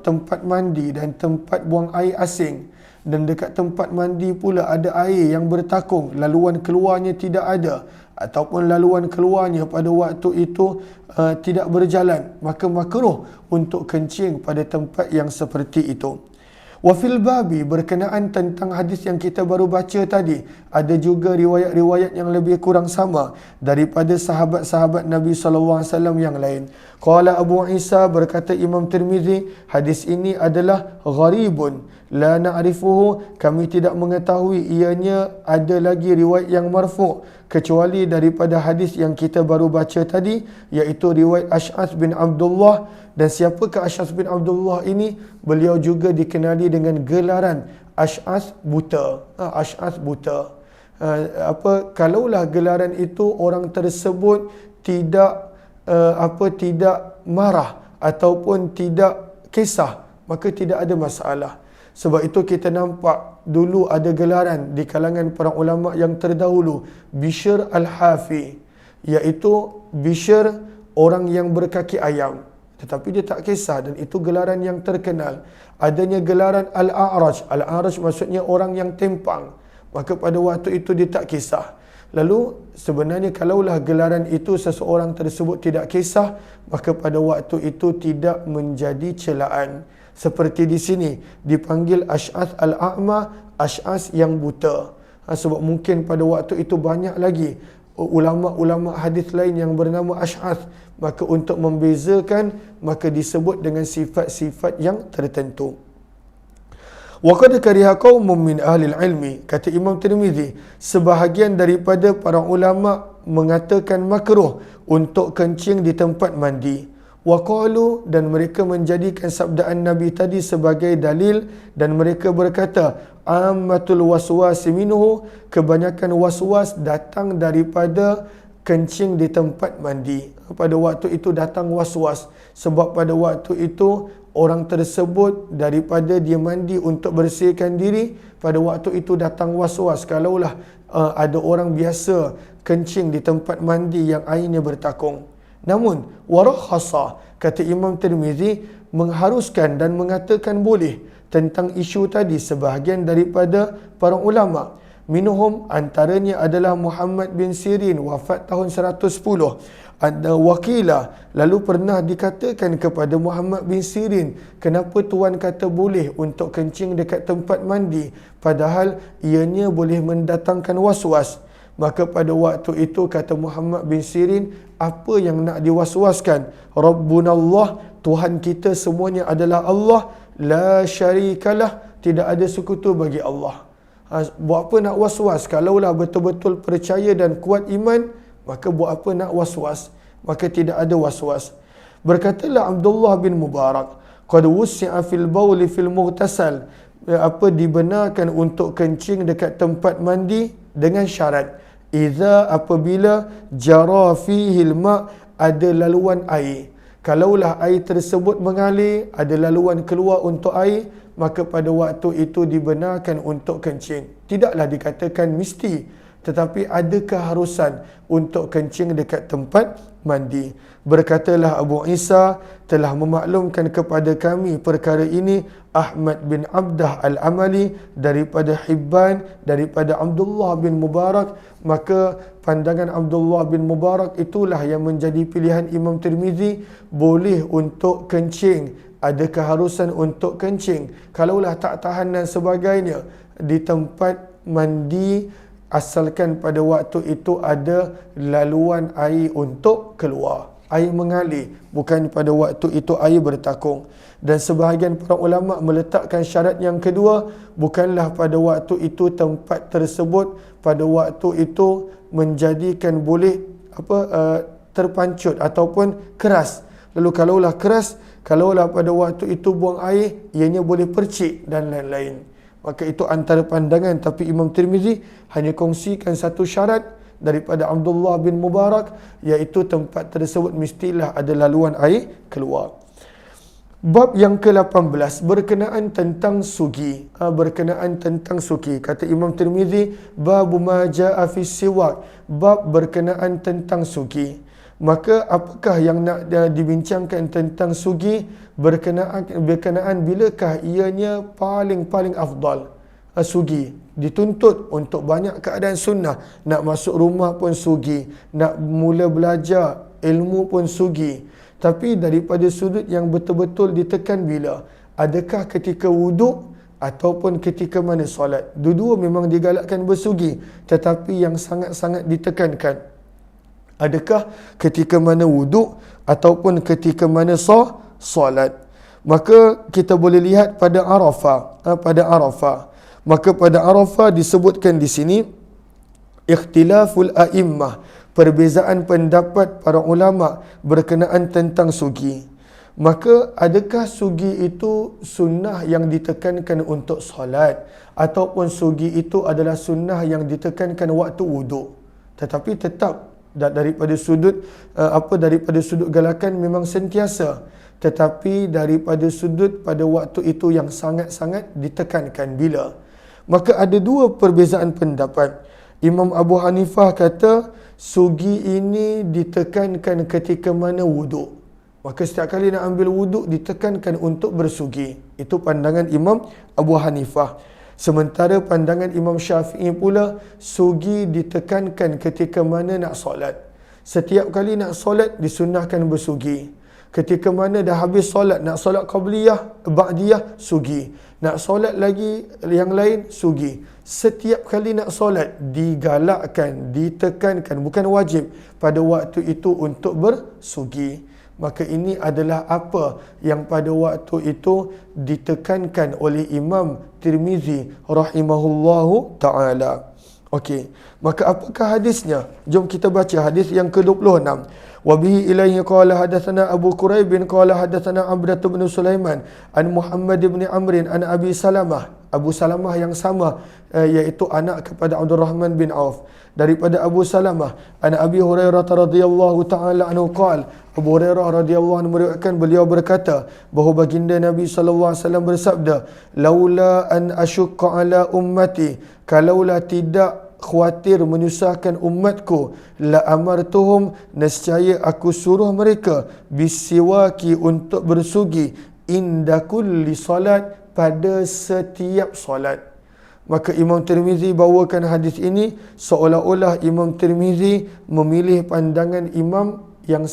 tempat mandi dan tempat buang air asing, dan dekat tempat mandi pula ada air yang bertakung, laluan keluarnya tidak ada, ataupun laluan keluarnya pada waktu itu tidak berjalan, maka makruh untuk kencing pada tempat yang seperti itu. Wafil babi, berkenaan tentang hadis yang kita baru baca tadi, ada juga riwayat-riwayat yang lebih kurang sama daripada sahabat-sahabat Nabi SAW yang lain. Qala Abu Isa, berkata Imam Tirmizi, hadis ini adalah gharibun la na'rifuhu, kami tidak mengetahui ianya ada lagi riwayat yang marfu' kecuali daripada hadis yang kita baru baca tadi, iaitu riwayat Ash'ath bin Abdullah. Dan siapakah Ash'ath bin Abdullah ini? Beliau juga dikenali dengan gelaran Ash'ath buta. Ash'ath buta. Kalaulah gelaran itu orang tersebut tidak tidak marah ataupun tidak kisah, maka tidak ada masalah. Sebab itu kita nampak dulu ada gelaran di kalangan para ulama yang terdahulu, Bishr al-Hafi, iaitu Bishr orang yang berkaki ayam, tetapi dia tak kisah, dan itu gelaran yang terkenal. Adanya gelaran Al-A'raj. Al-A'raj maksudnya orang yang tempang, maka pada waktu itu dia tak kisah. Lalu sebenarnya kalaulah gelaran itu seseorang tersebut tidak kisah, maka pada waktu itu tidak menjadi celaan. Seperti di sini dipanggil Ash'ath al-A'ma, Ash'ath yang buta. Sebab mungkin pada waktu itu banyak lagi ulama-ulama hadis lain yang bernama Ash'ath, maka untuk membezakan maka disebut dengan sifat-sifat yang tertentu. Wa qad kariha qaumun min ahli ilmi, kata Imam Tirmizi, sebahagian daripada para ulama mengatakan makruh untuk kencing di tempat mandi. Wa qalu, dan mereka menjadikan sabdaan Nabi tadi sebagai dalil, dan mereka berkata ammatul waswas minhu, kebanyakan waswas datang daripada kencing di tempat mandi. Pada waktu itu datang waswas, sebab pada waktu itu orang tersebut daripada dia mandi untuk bersihkan diri, pada waktu itu datang waswas. Kalaulah ada orang biasa kencing di tempat mandi yang airnya bertakung. Namun warakhasa, kata Imam Tirmizi, mengharuskan dan mengatakan boleh tentang isu tadi sebahagian daripada para ulama. Minhum, antaranya adalah Muhammad bin Sirin, wafat tahun 110. Ada wakila, lalu pernah dikatakan kepada Muhammad bin Sirin, kenapa tuan kata boleh untuk kencing dekat tempat mandi padahal ianya boleh mendatangkan waswas? Maka pada waktu itu kata Muhammad bin Sirin, apa yang nak diwaswaskan? Rabbunallah, Tuhan kita semuanya adalah Allah, la syarikalah, tidak ada sekutu bagi Allah. Buat apa nak waswas? Kalaulah betul-betul percaya dan kuat iman, maka buat apa nak waswas? Maka tidak ada waswas. Berkatalah Abdullah bin Mubarak, qad wussi'a fil bawli fil mughtasal, dibenarkan untuk kencing dekat tempat mandi dengan syarat iza, apabila jara fihi al-ma', ada laluan air. Kalaulah air tersebut mengalir, ada laluan keluar untuk air, maka pada waktu itu dibenarkan untuk kencing. Tidaklah dikatakan mesti, tetapi ada keharusan untuk kencing dekat tempat mandi. Berkatalah Abu Isa, telah memaklumkan kepada kami perkara ini Ahmad bin Abdah al-Amali daripada Hibban, daripada Abdullah bin Mubarak. Maka pandangan Abdullah bin Mubarak itulah yang menjadi pilihan Imam Tirmizi, boleh untuk kencing, ada keharusan untuk kencing kalaulah tak tahan dan sebagainya di tempat mandi, asalkan pada waktu itu ada laluan air untuk keluar, air mengalir, bukan pada waktu itu air bertakung. Dan sebahagian para ulama meletakkan syarat yang kedua, bukanlah pada waktu itu tempat tersebut pada waktu itu menjadikan boleh terpancut ataupun keras. Lalu kalaulah keras, kalaulah pada waktu itu buang air, ianya boleh percik dan lain-lain. Maka itu antara pandangan, tapi Imam Tirmizi hanya kongsikan satu syarat daripada Abdullah bin Mubarak, iaitu tempat tersebut mestilah ada laluan air keluar. Bab yang ke-18 berkenaan tentang sugi. Berkenaan tentang sugi. Kata Imam Tirmizi, bab ma jaa fi siwak, bab berkenaan tentang sugi. Maka apakah yang nak dibincangkan tentang sugi? Berkenaan bilakah ianya paling afdal. Sugi dituntut untuk banyak keadaan sunnah. Nak masuk rumah pun sugi, nak mula belajar ilmu pun sugi. Tapi daripada sudut yang betul-betul ditekan bila? Adakah ketika wuduk ataupun ketika mana solat? Dua-dua memang digalakkan bersugi, tetapi yang sangat-sangat ditekankan, adakah ketika mana wuduk ataupun ketika mana solat? Maka kita boleh lihat pada Arafah. Maka pada Arafah disebutkan di sini ikhtilaful a'immah, perbezaan pendapat para ulama berkenaan tentang sugi. Maka adakah sugi itu sunnah yang ditekankan untuk solat, ataupun sugi itu adalah sunnah yang ditekankan waktu wuduk? Tetapi tetap daripada sudut daripada sudut galakan memang sentiasa, tetapi daripada sudut pada waktu itu yang sangat-sangat ditekankan bila? Maka ada dua perbezaan pendapat. Imam Abu Hanifah kata sugi ini ditekankan ketika mana wuduk. Maka setiap kali nak ambil wuduk ditekankan untuk bersugi. Itu pandangan Imam Abu Hanifah. Sementara pandangan Imam Syafi'i pula, sugi ditekankan ketika mana nak solat. Setiap kali nak solat disunnahkan bersugi. Ketika mana dah habis solat, nak solat qabliyah, ba'diyah, sugi. Nak solat lagi yang lain, sugi. Setiap kali nak solat digalakkan, ditekankan, bukan wajib pada waktu itu untuk bersugi. Maka ini adalah apa yang pada waktu itu ditekankan oleh Imam Tirmizi rahimahullahu ta'ala. Okey, maka apakah hadisnya? Jom kita baca hadis yang ke-26. Wa bihi ilaihi qala hadatsana Abu Quraib qala hadatsana Abdah bin Sulaiman an Muhammad bin Amr an Abi Salamah. Abu Salamah yang sama, iaitu anak kepada Abdul Rahman bin Auf, daripada Abu Salamah an Abi Hurairah radhiyallahu taala anhu qala, Abu Hurairah radhiyallahu anhu meriwayatkan, beliau berkata bahawa baginda Nabi sallallahu alaihi wasallam bersabda, laula an asyqa ala ummati, kalaulah tidak khawatir menyusahkan umatku, la amartuhum, nescaya aku suruh mereka, bisiwaki, untuk bersugi, inda kulli salat, pada setiap solat. Maka Imam Tirmizi bawakan hadis ini seolah-olah Imam Tirmizi memilih pandangan imam yang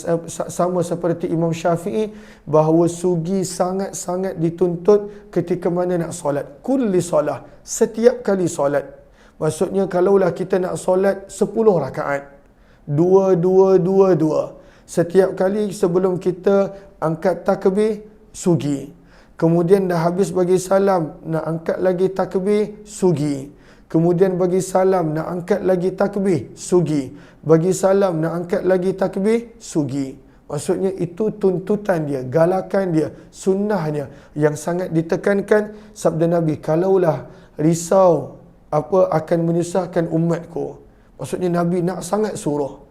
sama seperti Imam Syafi'i, bahawa sugi sangat-sangat dituntut ketika mana nak solat. Kulli solat, setiap kali solat. Maksudnya kalaulah kita nak solat 10 rakaat, 2 setiap kali sebelum kita angkat takbir, sugi. Kemudian dah habis bagi salam, nak angkat lagi takbir, sugi. Kemudian bagi salam, nak angkat lagi takbir, sugi. Bagi salam, nak angkat lagi takbir, sugi. Maksudnya itu tuntutan dia, galakan dia, sunnahnya yang sangat ditekankan. Sabda Nabi, kalaulah risau akan menyusahkan umatku. Maksudnya Nabi nak sangat suruh,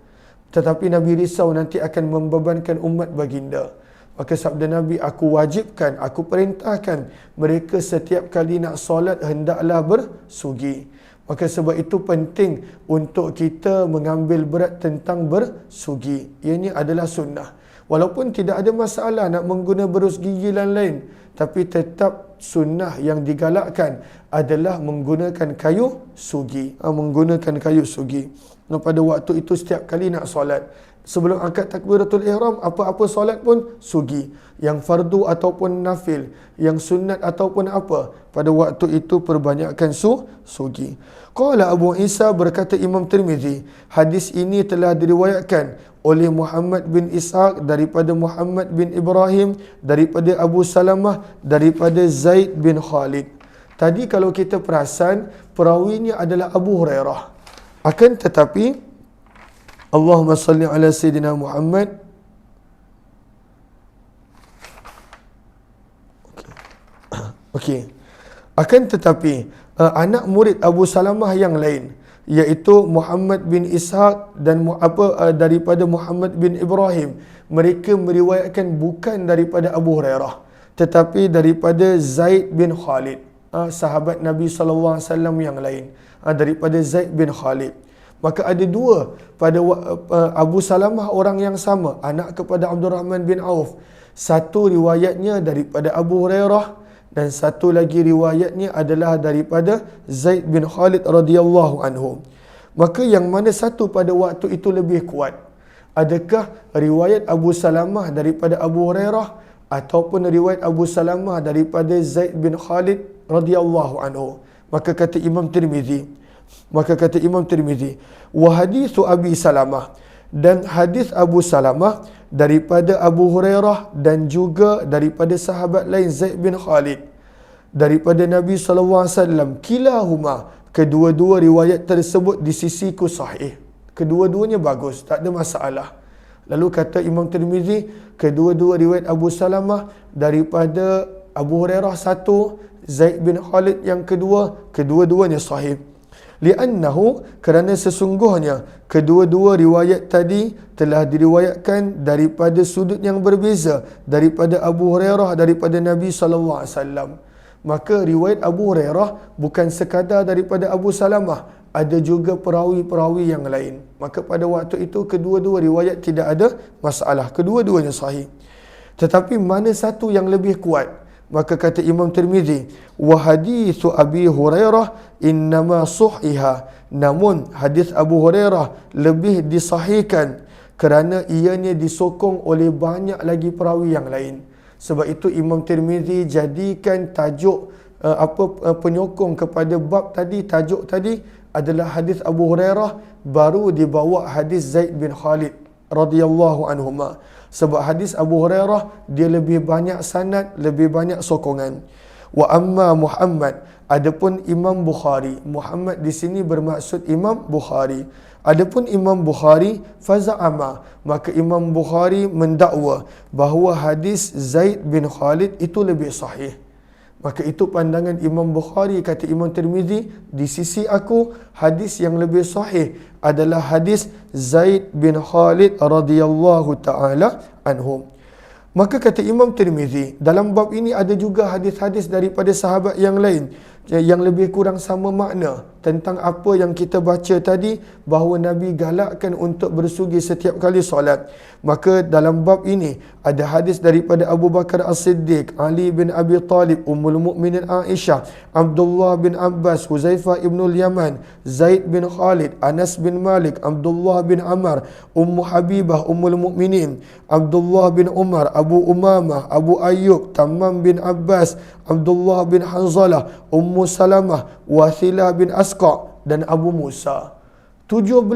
tetapi Nabi risau nanti akan membebankan umat baginda. Maka sabda Nabi, aku wajibkan, aku perintahkan mereka setiap kali nak solat hendaklah bersugi. Maka sebab itu penting untuk kita mengambil berat tentang bersugi. Ianya adalah sunnah. Walaupun tidak ada masalah nak mengguna berus gigi dan lain, tapi tetap sunnah yang digalakkan adalah menggunakan kayu sugi. Menggunakan kayu sugi. Pada waktu itu setiap kali nak solat, sebelum angkat takbiratul ihram, apa-apa solat pun sugi. Yang fardu ataupun nafil, yang sunat ataupun apa, pada waktu itu perbanyakkan sugi. Qala Abu Isa, berkata Imam Tirmizi, hadis ini telah diriwayatkan oleh Muhammad bin Ishaq daripada Muhammad bin Ibrahim, daripada Abu Salamah, daripada Zaid bin Khalid. Tadi kalau kita perasan, perawinya adalah Abu Hurairah. Akan tetapi Allahumma salli ala Sayyidina Muhammad. Okey. Akan tetapi anak murid Abu Salamah yang lain, iaitu Muhammad bin Ishaq dan daripada Muhammad bin Ibrahim, mereka meriwayatkan bukan daripada Abu Hurairah, tetapi daripada Zaid bin Khalid, sahabat Nabi SAW yang lain, daripada Zaid bin Khalid. Maka ada dua pada Abu Salamah, orang yang sama, anak kepada Abdul Rahman bin Auf. Satu riwayatnya daripada Abu Hurairah dan satu lagi riwayatnya adalah daripada Zaid bin Khalid radhiyallahu anhu. Maka yang mana satu pada waktu itu lebih kuat? Adakah riwayat Abu Salamah daripada Abu Hurairah ataupun riwayat Abu Salamah daripada Zaid bin Khalid radhiyallahu anhu? Maka kata Imam Tirmizi, wa hadithu Abi Salamah, dan hadis Abu Salamah daripada Abu Hurairah dan juga daripada sahabat lain Zaid bin Khalid daripada Nabi SAW, kilahuma, kedua-dua riwayat tersebut di sisiku sahih. Kedua-duanya bagus, tak ada masalah. Lalu kata Imam Tirmizi, kedua-dua riwayat Abu Salamah daripada Abu Hurairah satu, Zaid bin Khalid yang kedua, kedua-duanya sahih. Li'annahu, kerana sesungguhnya kedua-dua riwayat tadi telah diriwayatkan daripada sudut yang berbeza daripada Abu Hurairah daripada Nabi SAW. Maka riwayat Abu Hurairah bukan sekadar daripada Abu Salamah, ada juga perawi-perawi yang lain. Maka pada waktu itu kedua-dua riwayat tidak ada masalah, kedua-duanya sahih. Tetapi mana satu yang lebih kuat? Maka kata Imam Tirmizi, wa hadithu Abi Hurairah innama suhiha, namun hadis Abu Hurairah lebih disahihkan kerana ianya disokong oleh banyak lagi perawi yang lain. Sebab itu Imam Tirmizi jadikan tajuk penyokong kepada bab tadi, tajuk tadi adalah hadis Abu Hurairah, baru dibawa hadis Zaid bin Khalid radhiyallahu anhuma. Sebab hadis Abu Hurairah dia lebih banyak sanad, lebih banyak sokongan. Wa amma Muhammad, adapun Imam Bukhari, Muhammad di sini bermaksud Imam Bukhari. Adapun Imam Bukhari, faza'ama, maka Imam Bukhari mendakwa bahawa hadis Zaid bin Khalid itu lebih sahih. Maka itu pandangan Imam Bukhari, kata Imam Tirmizi, di sisi aku hadis yang lebih sahih adalah hadis Zaid bin Khalid radhiyallahu taala anhum. Maka kata Imam Tirmizi, dalam bab ini ada juga hadis-hadis daripada sahabat yang lain yang lebih kurang sama makna tentang apa yang kita baca tadi, bahawa Nabi galakkan untuk bersugi setiap kali solat. Maka dalam bab ini ada hadis daripada Abu Bakar As-Siddiq, Ali bin Abi Talib, Ummul Mukminin Aisyah, Abdullah bin Abbas, Huzaifah ibn Yaman, Zaid bin Khalid, Anas bin Malik, Abdullah bin Amr, Ummu Habibah Ummul Mukminin, Abdullah bin Umar, Abu Umamah, Abu Ayyub, Tammam bin Abbas, Abdullah bin Hanzalah, Ummu Salamah, Wathilah bin Asqa dan Abu Musa. 17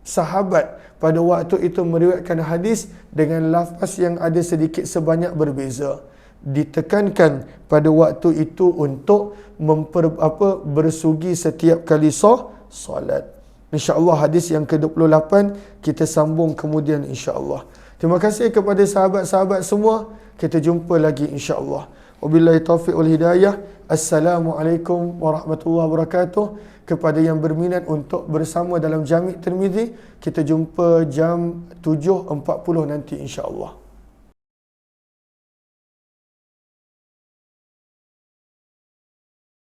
sahabat pada waktu itu meriwayatkan hadis dengan lafaz yang ada sedikit sebanyak berbeza. Ditekankan pada waktu itu untuk bersugi setiap kali solat. InsyaAllah hadis yang ke-28 kita sambung kemudian insyaAllah. Terima kasih kepada sahabat-sahabat semua. Kita jumpa lagi insyaAllah. Wabillahi taufiq wal hidayah. Assalamualaikum warahmatullahi wabarakatuh. Kepada yang berminat untuk bersama dalam Jami' Tirmizi, kita jumpa jam 7.40 nanti insya-Allah.